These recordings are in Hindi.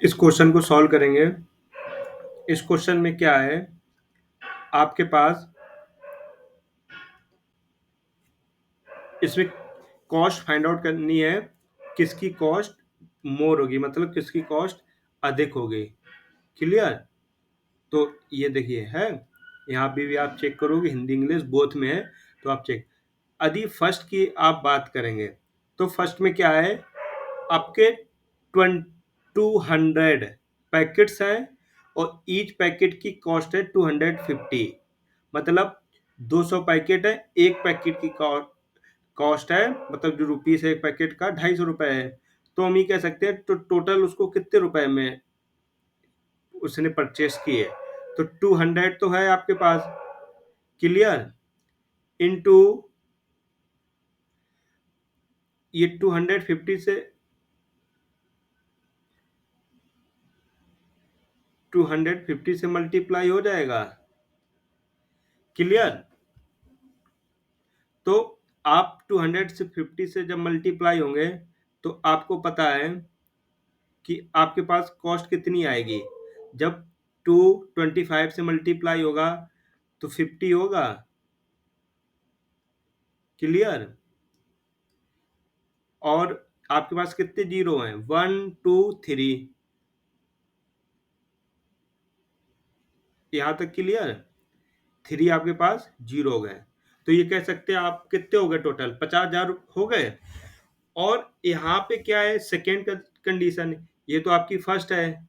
इस क्वेश्चन को सॉल्व करेंगे। इस क्वेश्चन में क्या है, आपके पास इसमें कॉस्ट फाइंड आउट करनी है, किसकी कॉस्ट मोर होगी, मतलब किसकी कॉस्ट अधिक होगी। क्लियर? तो ये देखिए है, यहाँ भी आप चेक करोगे, हिंदी इंग्लिश बोथ में है, तो आप चेक। यदि फर्स्ट की आप बात करेंगे तो फर्स्ट में क्या है, आपके 200 पैकेट्स हैं और ईच पैकेट की कॉस्ट है 250। मतलब 200 पैकेट है, एक पैकेट की कॉस्ट है, मतलब जो रुपीस है एक पैकेट का 250 है। तो हम ये कह सकते हैं तो टोटल उसको कितने रुपए में उसने परचेस किए। तो 200 तो है आपके पास। क्लियर? इनटू ये 250 से 250 से मल्टीप्लाई हो जाएगा। क्लियर? तो आप 200 से 50 से जब मल्टीप्लाई होंगे तो आपको पता है कि आपके पास कॉस्ट कितनी आएगी। जब 225 से मल्टीप्लाई होगा तो 50 होगा। क्लियर? और आपके पास कितने जीरो हैं, 1 2 3, यहाँ तक। क्लियर? 3 आपके पास जीरो हो गए। तो ये कह सकते हैं आप कितने हो गए, टोटल 50,000 हो गए। और यहाँ पे क्या है, सेकेंड कंडीशन, ये तो आपकी फर्स्ट है।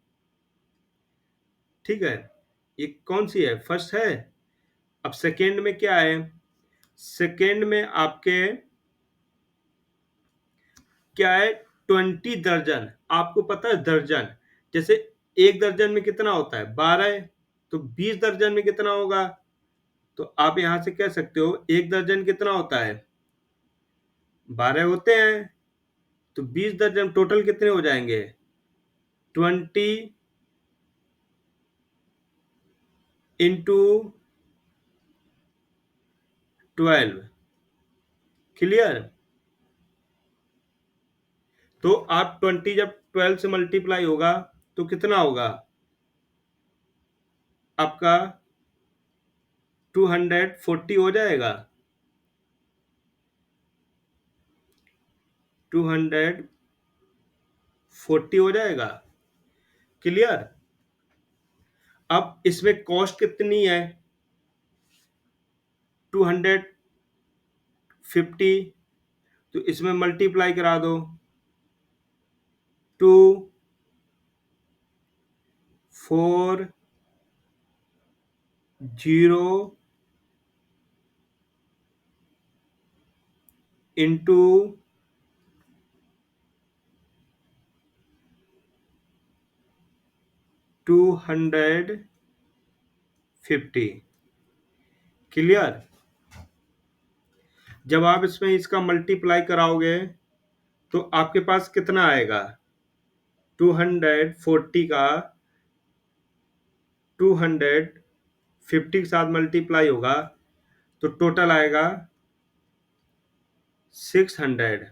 ठीक है, ये कौन सी है, फर्स्ट है। अब सेकेंड में क्या है, सेकेंड में आपके क्या है, 20 दर्जन। आपको पता है दर्जन, जैसे एक दर्जन में कितना होता है, 12 है। तो 20 दर्जन में कितना होगा। तो आप यहां से कह सकते हो एक दर्जन कितना होता है, 12 होते हैं। तो 20 दर्जन टोटल कितने हो जाएंगे, 20 इंटू 12। क्लियर? तो आप 20 जब 12 से मल्टीप्लाई होगा तो कितना होगा आपका, 240 हो जाएगा। 240 हो जाएगा। क्लियर? अब इसमें कॉस्ट कितनी है, 250। तो इसमें मल्टीप्लाई करा दो, 240 इंटू 250। क्लियर? जब आप इसमें इसका मल्टीप्लाई कराओगे तो आपके पास कितना आएगा, 240 का 250 के साथ मल्टीप्लाई होगा तो टोटल आएगा 600।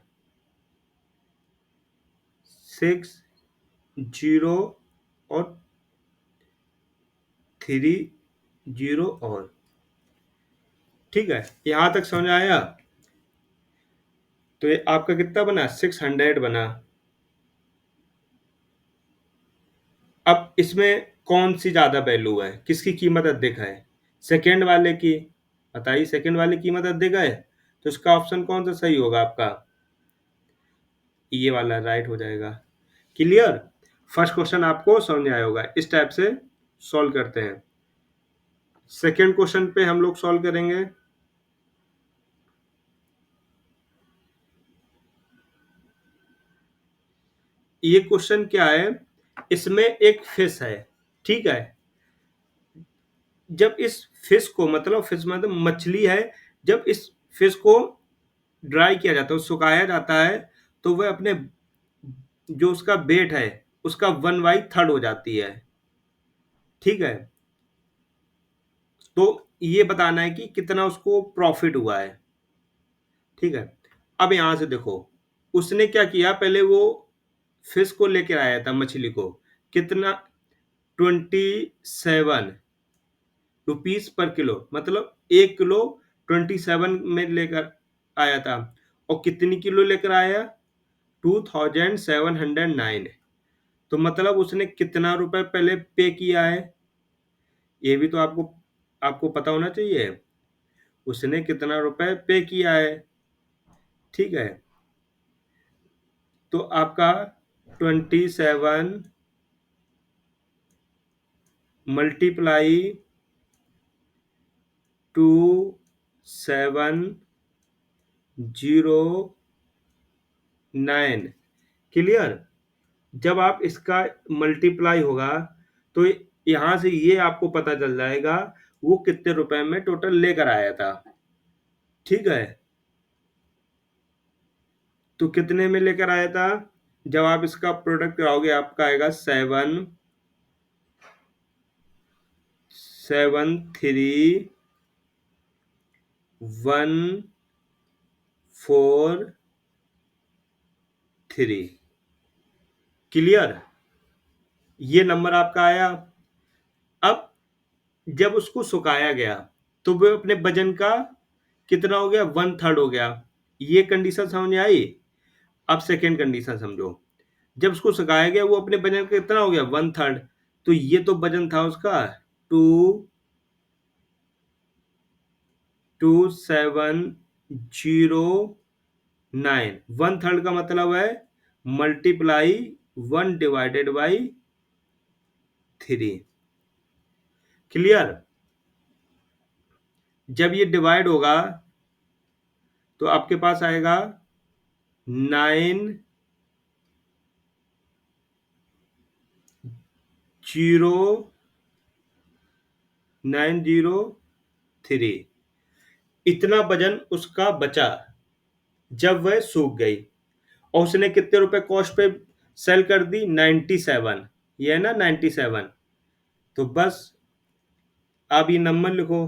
60 और 30 और। ठीक है, यहां तक समझ आया। तो ये आपका कितना बना, 600 बना। अब इसमें कौन सी ज्यादा वैल्यू है, किसकी कीमत अधिक है, सेकेंड वाले की। बताइए, सेकेंड वाले की कीमत अधिक है, तो इसका ऑप्शन कौन सा सही होगा आपका, ये वाला राइट हो जाएगा। क्लियर? फर्स्ट क्वेश्चन आपको समझ में आया होगा, इस टाइप से सॉल्व करते हैं। सेकेंड क्वेश्चन पे हम लोग सॉल्व करेंगे। ये क्वेश्चन क्या है, इसमें एक फिश है। ठीक है, जब इस फिश को, मतलब फिश मतलब मछली है, जब इस फिश को ड्राई किया जाता है, सुखाया जाता है, तो वह अपने जो उसका वेट है उसका 1/3 हो जाती है। ठीक है, तो ये बताना है कि कितना उसको प्रॉफिट हुआ है। ठीक है, अब यहां से देखो, उसने क्या किया, पहले वो फिश को लेकर आया था, मछली को। कितना 27 रुपीस पर किलो, मतलब 1 किलो 27 में लेकर आया था। और कितनी किलो लेकर आया? 2709। तो मतलब उसने कितना रुपए पहले पे किया है, ये भी तो आपको आपको पता होना चाहिए। उसने कितना रुपए पे किया है, ठीक है। तो आपका 27 मल्टीप्लाई 2709, क्लियर। जब आप इसका मल्टीप्लाई होगा तो यहां से ये आपको पता चल जाएगा वो कितने रुपए में टोटल लेकर आया था, ठीक है। तो कितने में लेकर आया था? जब आप इसका प्रोडक्ट कराओगे आपका आएगा 73143, क्लियर। ये नंबर आपका आया। अब जब उसको सुखाया गया तो वो अपने वजन का कितना हो गया? 1/3 हो गया। ये कंडीशन समझ में आई। अब सेकेंड कंडीशन समझो। जब उसको सुखाया गया वो अपने वजन का कितना हो गया? 1/3। तो ये तो वजन था उसका 2709। 1/3 का मतलब है मल्टीप्लाई 1/3, क्लियर। जब ये डिवाइड होगा तो आपके पास आएगा 90903। इतना वजन उसका बचा जब वह सूख गई। और उसने कितने रुपए कॉस्ट पे सेल कर दी? 97। ये है ना 97। तो बस आप ये नंबर लिखो,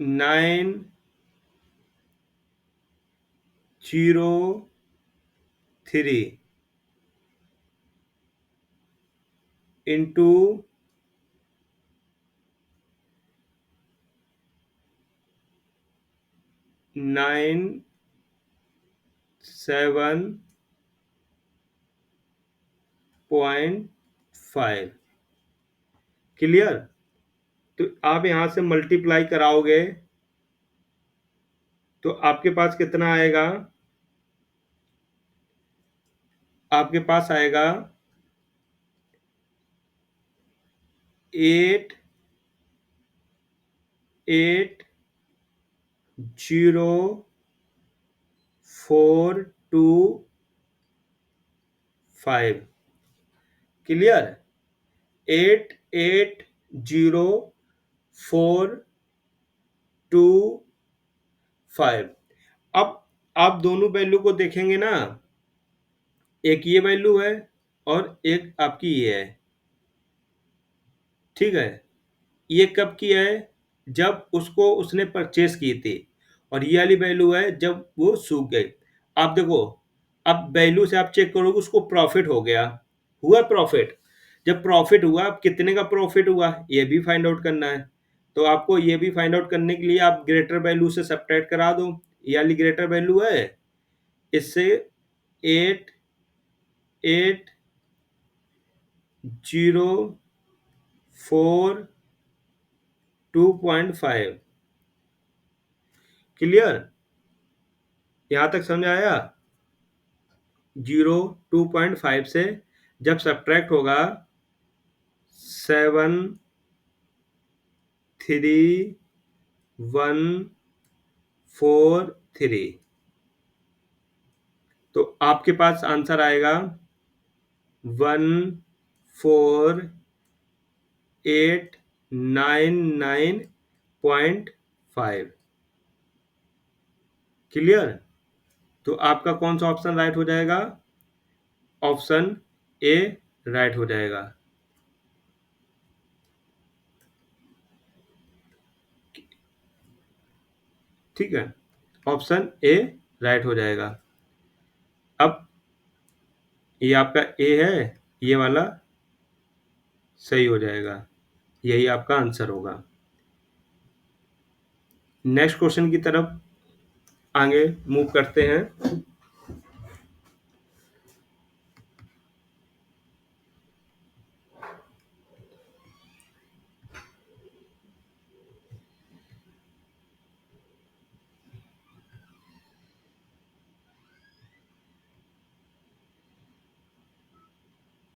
903 इंटू 97.5, क्लियर। तो आप यहां से मल्टीप्लाई कराओगे तो आपके पास कितना आएगा? आपके पास आएगा 880425, क्लियर। 880425। अब आप दोनों वैल्यू को देखेंगे ना, एक ये वैल्यू है और एक आपकी ये है, ठीक है। ये कब की है? जब उसको उसने परचेस की थी। और ये वाली वैल्यू है जब वो सूख गई। आप देखो, अब वैल्यू से आप चेक करोगे उसको प्रॉफिट हो गया, हुआ प्रॉफिट। जब प्रॉफिट हुआ, अब कितने का प्रॉफिट हुआ ये भी फाइंड आउट करना है। तो आपको ये भी फाइंड आउट करने के लिए आप ग्रेटर वैल्यू से सब्ट्रैक्ट करा दो। ये वाली ग्रेटर वैल्यू है, इससे 880425, क्लियर। यहां तक समझ आया? 02.5 से जब सब्ट्रैक्ट होगा 73143, तो आपके पास आंसर आएगा 14899.5, क्लियर। तो आपका कौन सा ऑप्शन राइट हो जाएगा? ऑप्शन ए राइट हो जाएगा, ठीक है। ऑप्शन ए राइट हो जाएगा। अब ये आपका ए है, ये वाला सही हो जाएगा, यही आपका आंसर होगा। नेक्स्ट क्वेश्चन की तरफ आगे मूव करते हैं।